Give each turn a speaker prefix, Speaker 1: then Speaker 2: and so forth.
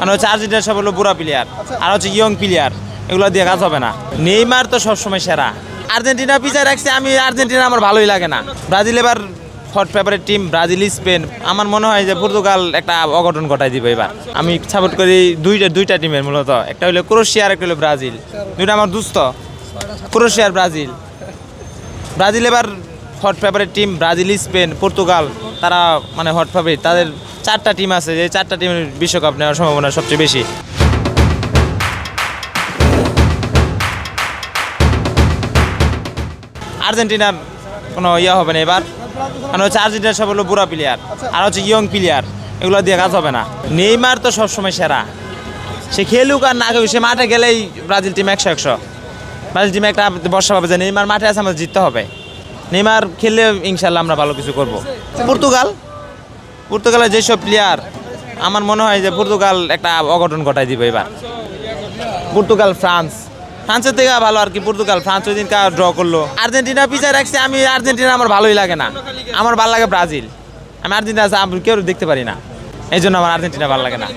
Speaker 1: কারণ হচ্ছে আর্জেন্টিনা সব হলো বুড়া প্লেয়ার, আর হচ্ছে ইয়ং প্লেয়ার, এগুলো দিয়ে কাজ হবে না। নেইমার তো সবসময় সেরা। আর্জেন্টিনা পিছিয়ে রাখছে, আমি আর্জেন্টিনা আমার ভালোই লাগে না। ব্রাজিল এবার hot favourite team, Brazil Spain. আমার মনে হয় যে পর্তুগাল একটা অঘটন ঘটাই দিবে এবার। আমি সাপোর্ট করি দুইটা টিমের মূলত, একটা হলো ক্রোয়েশিয়া আর একটা হলো ব্রাজিল। দুইটা আমার দুস্থ, ক্রোয়েশিয়া আর ব্রাজিল। ব্রাজিল এবার hot favourite team, Brazil Spain Portugal, তারা মানে হট ফেভারিট। তাদের 4টা টিম আছে, যে 4টা টিমের বিশ্বকাপ নেওয়ার সম্ভাবনা সবচেয়ে বেশি। আর্জেন্টিনার কোনো ইয়ে হবে না এবার, কারণ হচ্ছে আর্জেন্টিনা সব হলো বুড়া প্লেয়ার, আর হচ্ছে ইয়ং প্লেয়ার, এগুলো দিয়ে কাজ হবে না। নেইমার তো সবসময় সেরা, সে খেলুক আর না খেলুক, সে মাঠে গেলেই ব্রাজিল টিম 100-100। ব্রাজিল টিমে একটা বর্ষা পাবে যে নেইমার মাঠে আছে, আমাদের জিততে হবে। নেইমার খেললে ইনশাল্লাহ আমরা ভালো কিছু করব। পর্তুগালের যেসব প্লেয়ার, আমার মনে হয় যে পর্তুগাল একটা অঘটন ঘটাই দিবে এবার। ফ্রান্সের থেকে ভালো আর কি পর্তুগাল। ফ্রান্স ওই দিন ড্র করলো, আর্জেন্টিনা পিছিয়ে রাখছে। আমি আর্জেন্টিনা আমার ভালোই লাগে না, আমার ভালো লাগে ব্রাজিল। আমি আর্জেন্টিনা কেউ দেখতে পারি না, এই জন্য আমার আর্জেন্টিনা ভালো লাগে না।